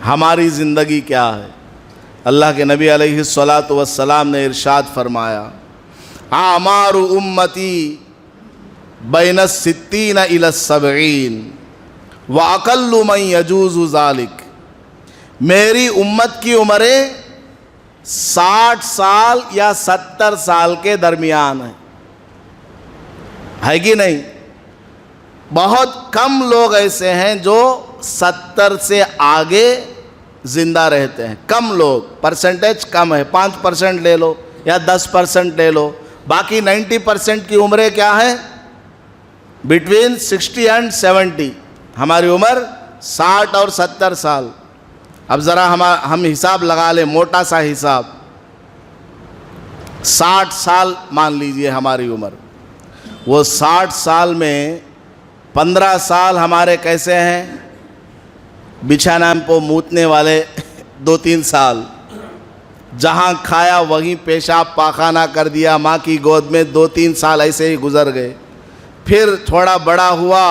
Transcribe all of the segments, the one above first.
हमारी ज़िंदगी क्या है। अल्लाह के नबी अलैहिस्सलातु वस्सलाम ने इरशाद फरमाया, आमारु उम्मती बैन सित्तीन इला सबईन व अक़ल्लु मन यजूज़ु ज़ालिक। मेरी उम्मत की उम्रें 60 साल या 70 साल के दरमियान है कि नहीं। बहुत कम लोग ऐसे हैं जो 70 से आगे ज़िंदा रहते हैं, कम लोग, परसेंटेज कम है, 5% ले लो या 10% ले लो, बाकी 90% की उम्रें क्या है, बिटवीन 60 एंड 70। हमारी उम्र 60 और 70 साल। अब ज़रा हम हिसाब लगा लें, मोटा सा हिसाब, 60 साल मान लीजिए हमारी उम्र। वो 60 साल में 15 साल हमारे कैसे हैं, बिछाना पे मूतने वाले 2-3 साल, जहाँ खाया वहीं पेशाब पाखाना कर दिया माँ की गोद में, 2-3 साल ऐसे ही गुजर गए। फिर थोड़ा बड़ा हुआ,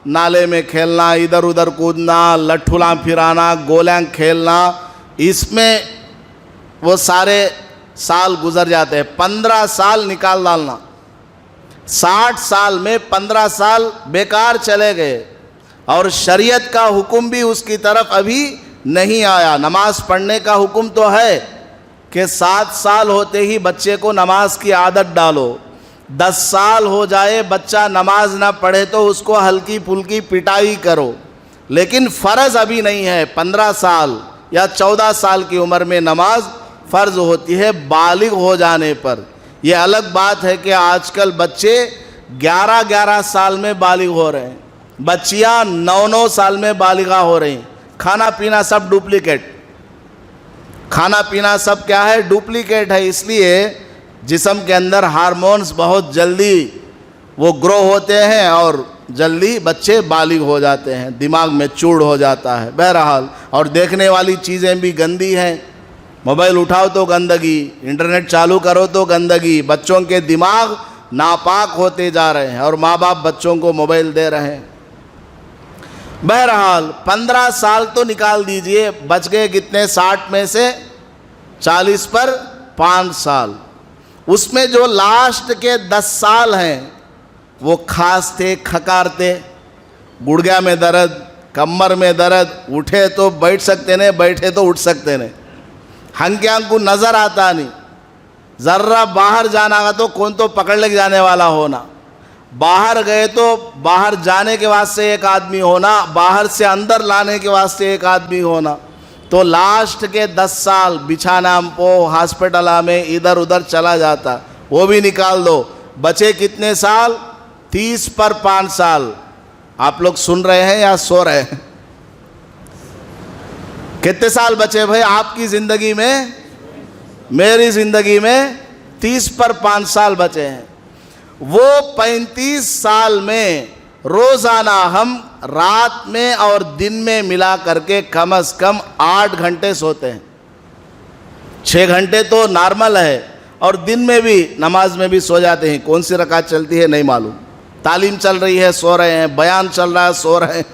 नाले में खेलना, इधर उधर कूदना, लट्ठुला फिराना, गोलियां खेलना, इसमें वो सारे साल गुजर जाते हैं। 15 साल निकाल डालना, 60 साल में 15 साल बेकार चले गए और शरीयत का हुक्म भी उसकी तरफ अभी नहीं आया। नमाज पढ़ने का हुक्म तो है कि 7 साल होते ही बच्चे को नमाज की आदत डालो। 10 साल हो जाए बच्चा नमाज ना पढ़े तो उसको हल्की फुल्की पिटाई करो, लेकिन फ़र्ज़ अभी नहीं है। 15 साल या 14 साल की उम्र में नमाज फ़र्ज़ होती है बालिग हो जाने पर। यह अलग बात है कि आजकल बच्चे 11-11 साल में बालिग हो रहे हैं, बच्चियां 9-9 साल में बालिगा हो रही। खाना पीना सब डुप्लीकेट, खाना पीना सब क्या है, डुप्लीकेट है। इसलिए जिस्म के अंदर हार्मोन्स बहुत जल्दी वो ग्रो होते हैं और जल्दी बच्चे बालिग हो जाते हैं, दिमाग में चूड़ हो जाता है। बहरहाल, और देखने वाली चीज़ें भी गंदी हैं। मोबाइल उठाओ तो गंदगी, इंटरनेट चालू करो तो गंदगी, बच्चों के दिमाग नापाक होते जा रहे हैं और माँ बाप बच्चों को मोबाइल दे रहे हैं। बहरहाल 15 साल तो निकाल दीजिए, बच गए कितने, 60 में से 40 पर 5 साल। उसमें जो लास्ट के 10 साल हैं वो खांसते खकारते, गुड़गा में दर्द, कमर में दर्द, उठे तो बैठ सकते नहीं, बैठे तो उठ सकते नहीं, हंक्यां को नज़र आता नहीं, ज़र्रा बाहर जाना का तो कौन तो पकड़ ले जाने वाला होना, बाहर गए तो बाहर जाने के वास्ते एक आदमी होना, बाहर से अंदर लाने के वास्ते एक आदमी होना। तो लास्ट के 10 साल बिछाना पो हॉस्पिटल में इधर उधर चला जाता, वो भी निकाल दो। बचे कितने साल, 30 पर 5 साल। आप लोग सुन रहे हैं या सो रहे हैं? कितने साल बचे भाई आपकी ज़िंदगी में, मेरी ज़िंदगी में 30 पर 5 साल बचे हैं। वो 35 साल में रोज़ाना हम रात में और दिन में मिला करके कम से कम 8 घंटे सोते हैं। 6 घंटे तो नॉर्मल है और दिन में भी नमाज में भी सो जाते हैं। कौन सी रकात चलती है नहीं मालूम, तालीम चल रही है सो रहे हैं, बयान चल रहा है सो रहे हैं,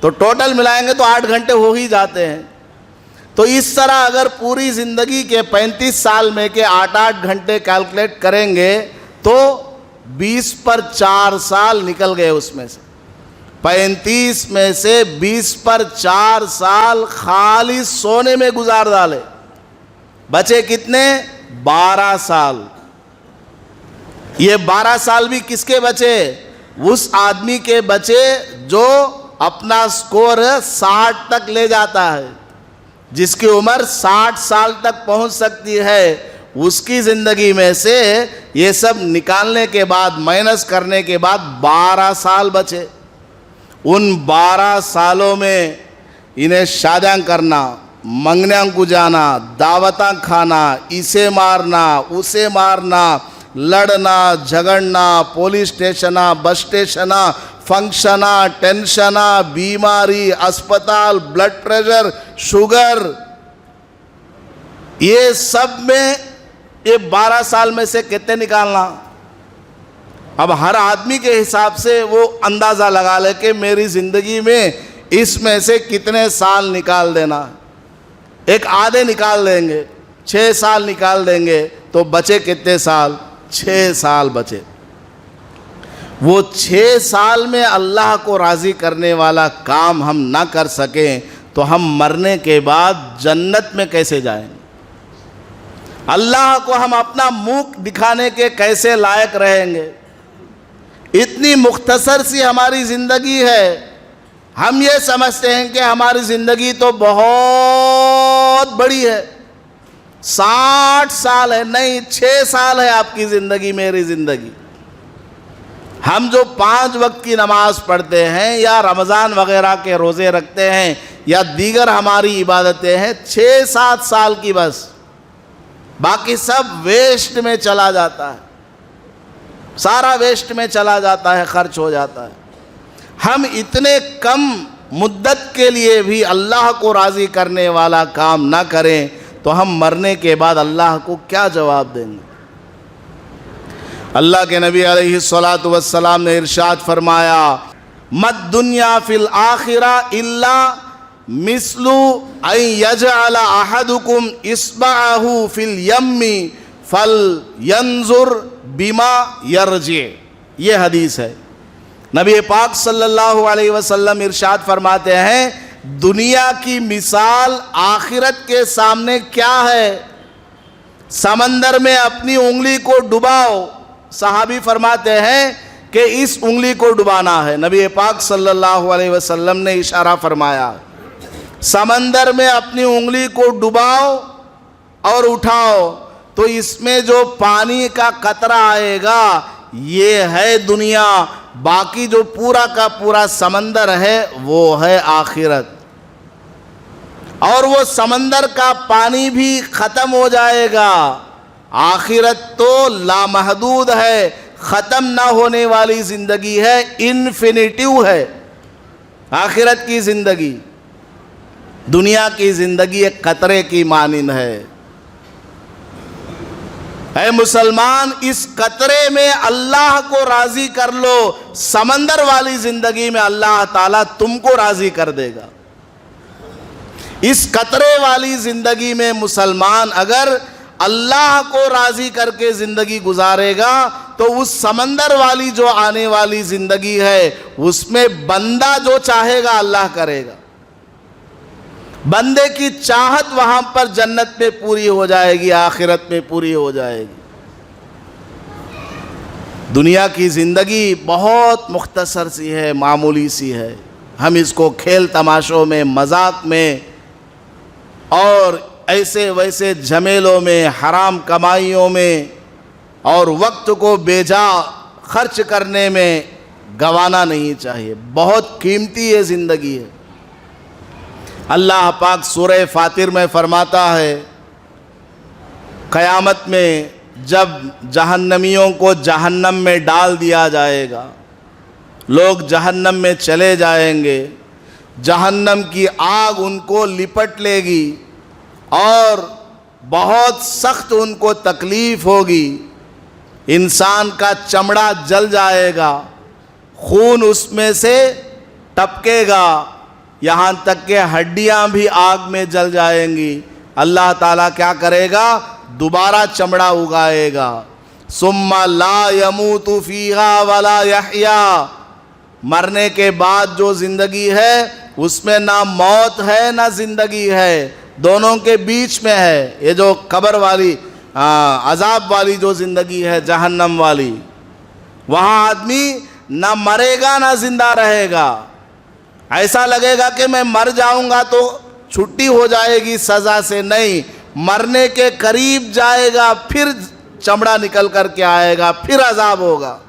तो टोटल मिलाएंगे तो 8 घंटे हो ही जाते हैं। तो इस तरह अगर पूरी ज़िंदगी के 35 साल में के 8-8 घंटे कैलकुलेट करेंगे तो 20 पर 4 साल निकल गए। उसमें से 35 में से 20 पर 4 साल खाली सोने में गुजार डाले, बचे कितने, 12 साल। ये 12 साल भी किसके बचे, उस आदमी के बचे जो अपना स्कोर 60 तक ले जाता है, जिसकी उम्र 60 साल तक पहुंच सकती है। उसकी ज़िंदगी में से ये सब निकालने के बाद, माइनस करने के बाद 12 साल बचे। उन 12 सालों में इन्हें शादियाँ करना, मंगनियाँ को जाना, दावतां खाना, इसे मारना उसे मारना, लड़ना झगड़ना, पुलिस स्टेशना, बस स्टेशना, फंक्शना, टेंशना, बीमारी, अस्पताल, ब्लड प्रेशर, शुगर, ये सब में ये 12 साल में से कितने निकालना। अब हर आदमी के हिसाब से वो अंदाज़ा लगा ले कि मेरी ज़िंदगी में इसमें से कितने साल निकाल देना है। एक आधे निकाल देंगे, 6 साल निकाल देंगे तो बचे कितने साल? 6 साल बचे। वो 6 साल में अल्लाह को राज़ी करने वाला काम हम ना कर सकें तो हम मरने के बाद जन्नत में कैसे जाएंगे? अल्लाह को हम अपना मुख दिखाने के कैसे लायक रहेंगे? इतनी मुख्तसर सी हमारी ज़िंदगी है। हम ये समझते हैं कि हमारी ज़िंदगी तो बहुत बड़ी है, 60 साल है। नहीं, 6 साल है आपकी ज़िंदगी, मेरी ज़िंदगी। हम जो 5 वक्त की नमाज़ पढ़ते हैं या रमज़ान वग़ैरह के रोज़े रखते हैं या दीगर हमारी इबादतें हैं, 6-7 साल की बस, बाकी सब वेस्ट में चला जाता है, सारा वेस्ट में चला जाता है, खर्च हो जाता है। हम इतने कम मुद्दत के लिए भी अल्लाह को राज़ी करने वाला काम ना करें तो हम मरने के बाद अल्लाह को क्या जवाब देंगे? अल्लाह के नबी अलैहिस्सलातु वस्सलाम ने इरशाद फरमाया, मद दुनिया फिल आखिरा इल्ला मिस्लु अन यजअल अहदुकुम इस्बअहु फिल यम्मी फल यंजुर बिमा यरजी। ये हदीस है। नबी पाक सल्लल्लाहु अलैहि वसल्लम इरशाद फरमाते हैं, दुनिया की मिसाल आखिरत के सामने क्या है? समंदर में अपनी उंगली को डुबाओ। सहाबी फरमाते हैं कि इस उंगली को डुबाना है। नबी पाक सल्लल्लाहु अलैहि वसल्लम ने इशारा फरमाया, समंदर में अपनी उंगली को डुबाओ और उठाओ तो इसमें जो पानी का कतरा आएगा ये है दुनिया, बाकी जो पूरा का पूरा समंदर है वो है आखिरत। और वो समंदर का पानी भी ख़त्म हो जाएगा। आखिरत तो लामहदूद है, ख़त्म ना होने वाली ज़िंदगी है, इन्फिनिटिव है आखिरत की ज़िंदगी। दुनिया की ज़िंदगी एक कतरे की मानिंद है। ऐ मुसलमान, इस कतरे में अल्लाह को राज़ी कर लो, समंदर वाली ज़िंदगी में अल्लाह ताला तुमको राज़ी कर देगा। इस कतरे वाली ज़िंदगी में मुसलमान अगर अल्लाह को राज़ी करके ज़िंदगी गुजारेगा तो उस समंदर वाली जो आने वाली ज़िंदगी है उसमें बंदा जो चाहेगा अल्लाह करेगा। बंदे की चाहत वहां पर जन्नत में पूरी हो जाएगी, आखिरत में पूरी हो जाएगी। दुनिया की ज़िंदगी बहुत मुख्तसर सी है, मामूली सी है। हम इसको खेल तमाशों में, मजाक में और ऐसे वैसे झमेलों में, हराम कमाइयों में और वक्त को बेजा खर्च करने में गंवाना नहीं चाहिए। बहुत कीमती ये ज़िंदगी है। अल्लाह पाक सूरह फातिर में फरमाता है, क़यामत में जब जहन्नमियों को जहन्नम में डाल दिया जाएगा, लोग जहन्नम में चले जाएंगे, जहन्नम की आग उनको लिपट लेगी और बहुत सख्त उनको तकलीफ़ होगी। इंसान का चमड़ा जल जाएगा, खून उसमें से टपकेगा, यहाँ तक कि हड्डियाँ भी आग में जल जाएंगी। अल्लाह ताला क्या करेगा? दोबारा चमड़ा उगाएगा। सुम्मा ला यमूतु फीहा वला यहया। मरने के बाद जो ज़िंदगी है उसमें ना मौत है ना ज़िंदगी है, दोनों के बीच में है। ये जो कब्र वाली अजाब वाली जो ज़िंदगी है, जहन्नम वाली, वहाँ आदमी ना मरेगा ना ज़िंदा रहेगा। ऐसा लगेगा कि मैं मर जाऊंगा तो छुट्टी हो जाएगी सज़ा से, नहीं, मरने के करीब जाएगा, फिर चमड़ा निकल कर के आएगा, फिर अजाब होगा।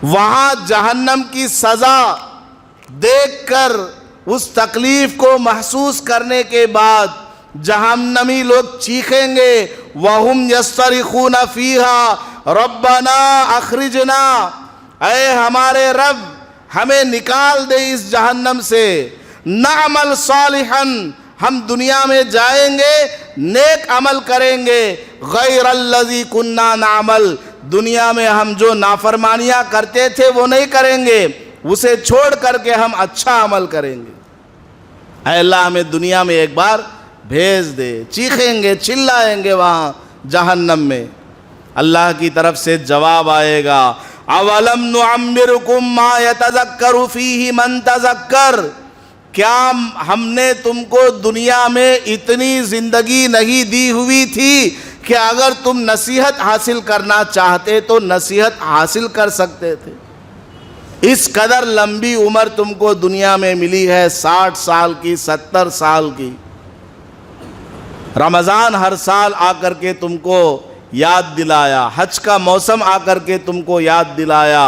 वहाँ जहन्नम की सज़ा देखकर उस तकलीफ़ को महसूस करने के बाद जहन्नमी लोग चीखेंगे, वहुम यस्तरिखूना फीहा रब्बना अखरिजना, ऐ हमारे रब हमें निकाल दे इस जहन्नम से, नअमल सालिहन, हम दुनिया में जाएंगे नेक अमल करेंगे, गैरल्लज़ी कुन्ना नअमल, दुनिया में हम जो नाफरमानियाँ करते थे वो नहीं करेंगे, उसे छोड़ करके हम अच्छा अमल करेंगे। ऐ अल्लाह हमें दुनिया में एक बार भेज दे। चीखेंगे, चिल्लाएंगे वहाँ जहन्नम में। अल्लाह की तरफ से जवाब आएगा, अवलम नुअम्मिरुकुम मा यतज़क्करु फीही मन तज़क्कर, क्या हमने तुमको दुनिया में इतनी ज़िंदगी नहीं दी हुई थी कि अगर तुम नसीहत हासिल करना चाहते तो नसीहत हासिल कर सकते थे। इस कदर लंबी उम्र तुमको दुनिया में मिली है, 60 साल की, 70 साल की। रमज़ान हर साल आकर के तुमको याद दिलाया, हज का मौसम आकर के तुमको याद दिलाया,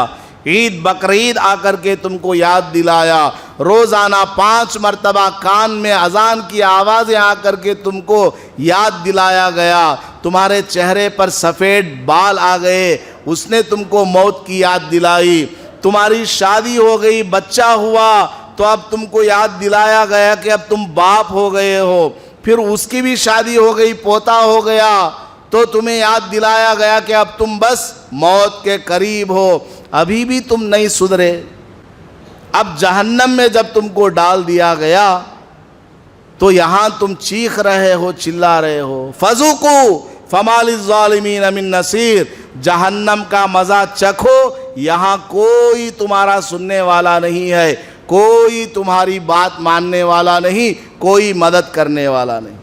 ईद बकरीद आकर के तुमको याद दिलाया, रोज़ाना 5 मरतबा कान में अजान की आवाज़ें आकर के तुमको याद दिलाया गया। तुम्हारे चेहरे पर सफ़ेद बाल आ गए, उसने तुमको मौत की याद दिलाई। तुम्हारी शादी हो गई, बच्चा हुआ, तो अब तुमको याद दिलाया गया कि अब तुम बाप हो गए हो। फिर उसकी भी शादी हो गई, पोता हो गया, तो तुम्हें याद दिलाया गया कि अब तुम बस मौत के करीब हो। अभी भी तुम नहीं सुधरे। अब जहन्नम में जब तुमको डाल दिया गया तो यहाँ तुम चीख रहे हो, चिल्ला रहे हो, फज़ूक़ू फ़मा लिज़्ज़ालिमीन मिन नसीर, जहन्नम का मज़ा चखो, यहाँ कोई तुम्हारा सुनने वाला नहीं है, कोई तुम्हारी बात मानने वाला नहीं, कोई मदद करने वाला नहीं।